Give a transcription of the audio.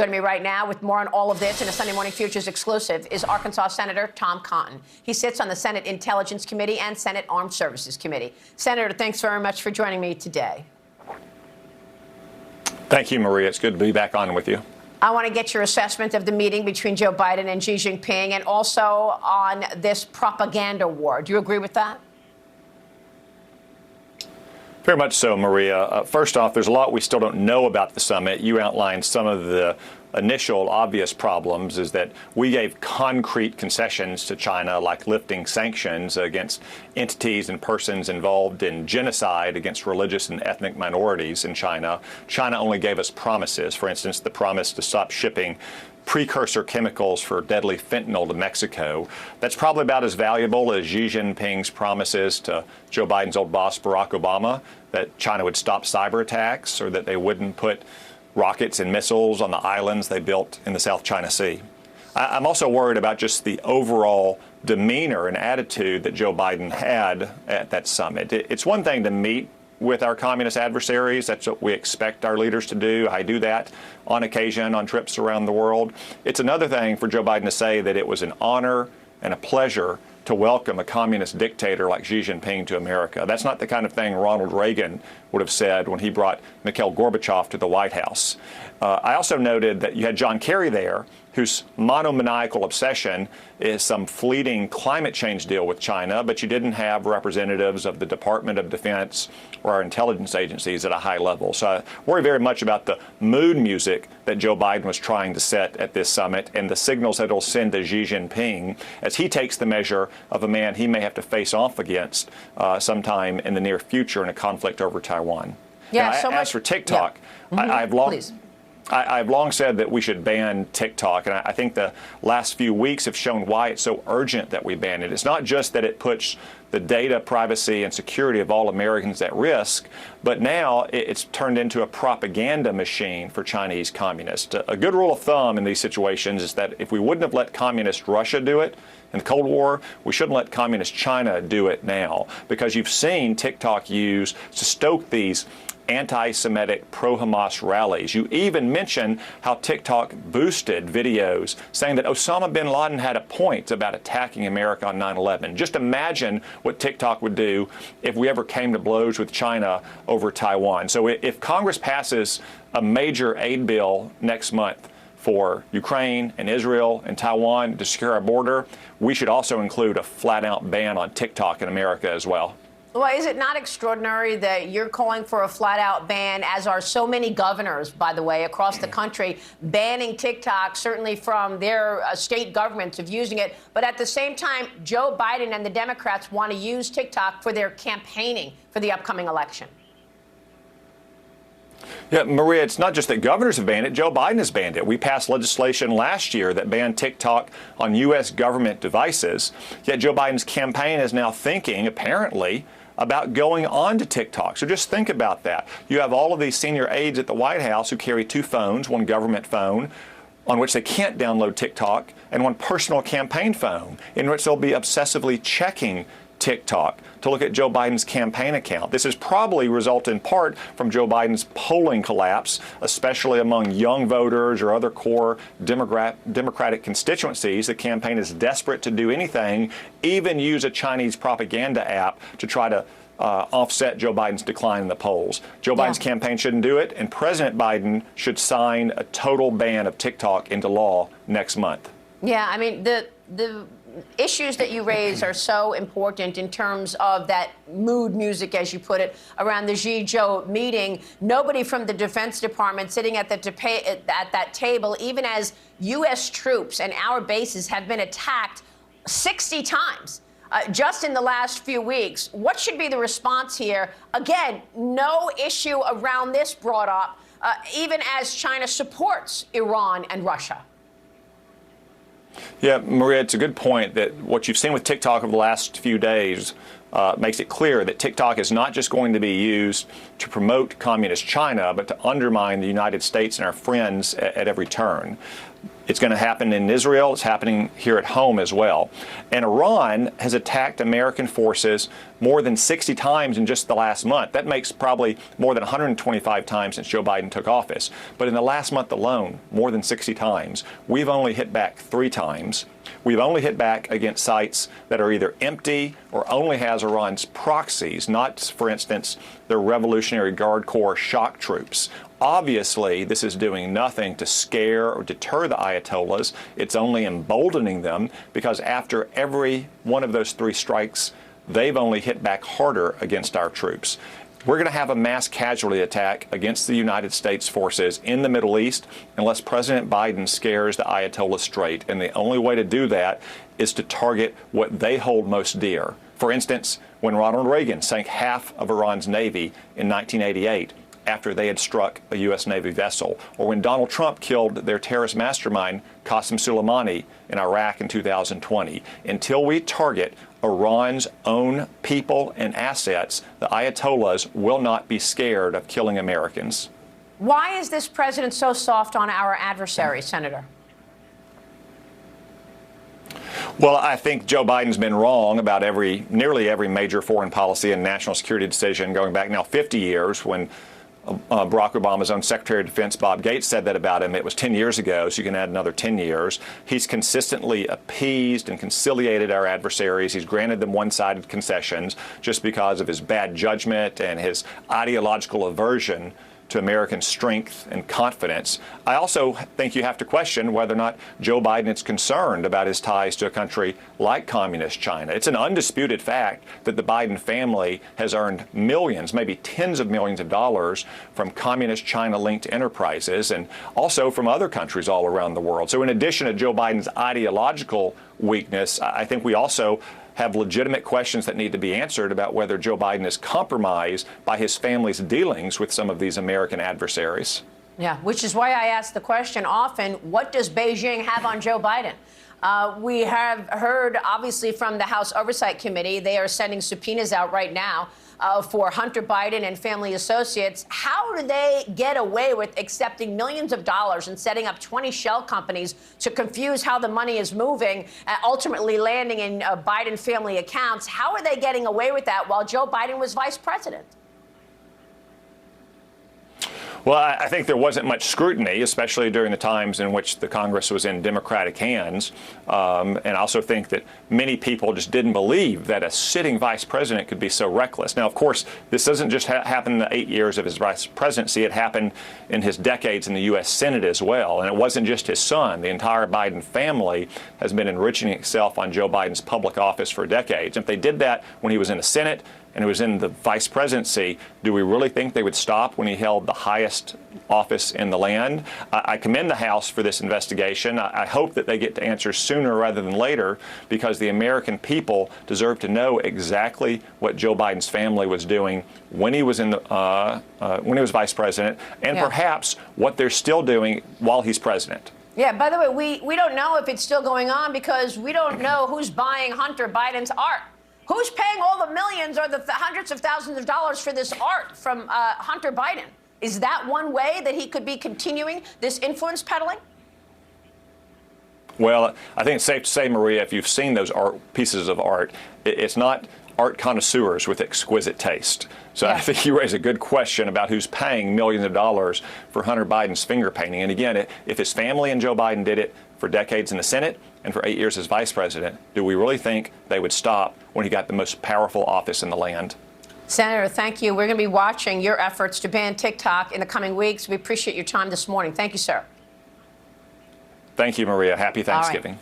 Joining me right now with more on all of this in a Sunday Morning Futures exclusive is Arkansas Senator Tom Cotton. He sits on the Senate Intelligence Committee and Senate Armed Services Committee. Senator, thanks very much for joining me today. Thank you, Maria. It's good to be back on with you. I want to get your assessment of the meeting between Joe Biden and Xi Jinping and also on this propaganda war. Do you agree with that? Very much so, Maria. First off, there's a lot we still don't know about the summit. You outlined some of the initial obvious problems is that we gave concrete concessions to China, like lifting sanctions against entities and persons involved in genocide against religious and ethnic minorities in China. China only gave us promises. For instance, the promise to stop shipping precursor chemicals for deadly fentanyl to Mexico. That's probably about as valuable as Xi Jinping's promises to Joe Biden's old boss, Barack Obama, that China would stop cyber attacks or that they wouldn't put rockets and missiles on the islands they built in the South China Sea. I'm also worried about just the overall demeanor and attitude that Joe Biden had at that summit. It's one thing to meet with our communist adversaries. That's what we expect our leaders to do. I do that on occasion on trips around the world. It's another thing for Joe Biden to say that it was an honor and a pleasure to welcome a communist dictator like Xi Jinping to America. That's not the kind of thing Ronald Reagan would have said when he brought Mikhail Gorbachev to the White House. I also noted that you had John Kerry there, whose monomaniacal obsession is some fleeting climate change deal with China, but you didn't have representatives of the Department of Defense or our intelligence agencies at a high level. So I worry very much about the mood music that Joe Biden was trying to set at this summit and the signals that it'll send to Xi Jinping as he takes the measure of a man he may have to face off against sometime in the near future in a conflict over Taiwan. Yeah, now, so as for TikTok, I've long said that we should ban TikTok, and I think the last few weeks have shown why it's so urgent that we ban it. It's not just that it puts the data privacy and security of all Americans at risk, but now it's turned into a propaganda machine for Chinese communists. A good rule of thumb in these situations is that if we wouldn't have let communist Russia do it in the Cold War, we shouldn't let communist China do it now, because you've seen TikTok used to stoke these anti-Semitic pro-Hamas rallies. You even mention how TikTok boosted videos saying that Osama bin Laden had a point about attacking America on 9/11. Just imagine what TikTok would do if we ever came to blows with China over Taiwan. So if Congress passes a major aid bill next month for Ukraine and Israel and Taiwan to secure our border, we should also include a flat-out ban on TikTok in America as well. Well, is it not extraordinary that you're calling for a flat-out ban, as are so many governors, by the way, across the country, banning TikTok, certainly from their state governments of using it. But at the same time, Joe Biden and the Democrats want to use TikTok for their campaigning for the upcoming election. Yeah, Maria, it's not just that governors have banned it. Joe Biden has banned it. We passed legislation last year that banned TikTok on U.S. government devices. Yet Joe Biden's campaign is now thinking, apparently, about going on to TikTok. So just think about that. You have all of these senior aides at the White House who carry two phones, one government phone, on which they can't download TikTok, and one personal campaign phone, in which they'll be obsessively checking TikTok to look at Joe Biden's campaign account. This has probably resulted in part from Joe Biden's polling collapse, especially among young voters or other core Democratic constituencies. The campaign is desperate to do anything, even use a Chinese propaganda app to try to offset Joe Biden's decline in the polls. Joe Biden's campaign shouldn't do it, and President Biden should sign a total ban of TikTok into law next month. Yeah, I mean, the issues that you raise are so important in terms of that mood music, as you put it, around the Xi-Joe meeting. Nobody from the Defense Department sitting at that table, even as U.S. troops and our bases have been attacked 60 times just in the last few weeks. What should be the response here? Again, no issue around this brought up, even as China supports Iran and Russia. Yeah, Maria, it's a good point that what you've seen with TikTok over the last few days makes it clear that TikTok is not just going to be used to promote communist China, but to undermine the United States and our friends at every turn. It's going to happen in Israel. It's happening here at home as well. And Iran has attacked American forces more than 60 times in just the last month. That makes probably more than 125 times since Joe Biden took office. But in the last month alone, more than 60 times. We've only hit back 3 times. We've only hit back against sites that are either empty or only has Iran's proxies, not, for instance, their Revolutionary Guard Corps shock troops. Obviously, this is doing nothing to scare or deter the Ayatollahs. It's only emboldening them because after every one of those 3 strikes, they've only hit back harder against our troops. We're going to have a mass casualty attack against the United States forces in the Middle East unless President Biden scares the Ayatollahs straight. And the only way to do that is to target what they hold most dear. For instance, when Ronald Reagan sank half of Iran's Navy in 1988, after they had struck a U.S. Navy vessel, or when Donald Trump killed their terrorist mastermind, Qasem Soleimani, in Iraq in 2020. Until we target Iran's own people and assets, the Ayatollahs will not be scared of killing Americans. Why is this president so soft on our adversaries, Senator? Well, I think Joe Biden's been wrong about nearly every major foreign policy and national security decision going back now 50 years when Barack Obama's own Secretary of Defense, Bob Gates, said that about him. It was 10 years ago, so you can add another 10 years. He's consistently appeased and conciliated our adversaries. He's granted them one-sided concessions just because of his bad judgment and his ideological aversion to American strength and confidence. I also think you have to question whether or not Joe Biden is concerned about his ties to a country like communist China. It's an undisputed fact that the Biden family has earned millions, maybe tens of millions of dollars from communist China-linked enterprises and also from other countries all around the world. So in addition to Joe Biden's ideological weakness, I think we also have legitimate questions that need to be answered about whether Joe Biden is compromised by his family's dealings with some of these American adversaries. Yeah, which is why I ask the question often, what does Beijing have on Joe Biden? We have heard, obviously, from the House Oversight Committee, they are sending subpoenas out right now for Hunter Biden and family associates. How do they get away with accepting millions of dollars and setting up 20 shell companies to confuse how the money is moving, ultimately landing in Biden family accounts? How are they getting away with that while Joe Biden was vice president? Well, I think there wasn't much scrutiny, especially during the times in which the Congress was in Democratic hands. And I also think that many people just didn't believe that a sitting vice president could be so reckless. Now, of course, this doesn't just happen in the 8 years of his vice presidency. It happened in his decades in the U.S. Senate as well. And it wasn't just his son. The entire Biden family has been enriching itself on Joe Biden's public office for decades. If they did that when he was in the Senate and he was in the vice presidency, do we really think they would stop when he held the highest office in the land? I commend the House for this investigation. I hope that they get to answer sooner rather than later, because the American people deserve to know exactly what Joe Biden's family was doing when he was when he was vice president, and perhaps what they're still doing while he's president. Yeah, by the way, we don't know if it's still going on because we don't know who's buying Hunter Biden's art. Who's paying all the millions or the hundreds of thousands of dollars for this art from Hunter Biden? Is that one way that he could be continuing this influence peddling? Well, I think it's safe to say, Maria, if you've seen those pieces of art, it's not art connoisseurs with exquisite taste. So I think you raise a good question about who's paying millions of dollars for Hunter Biden's finger painting. And again, if his family and Joe Biden did it for decades in the Senate and for 8 years as vice president, do we really think they would stop when he got the most powerful office in the land? Senator, thank you. We're going to be watching your efforts to ban TikTok in the coming weeks. We appreciate your time this morning. Thank you, sir. Thank you, Maria. Happy Thanksgiving. And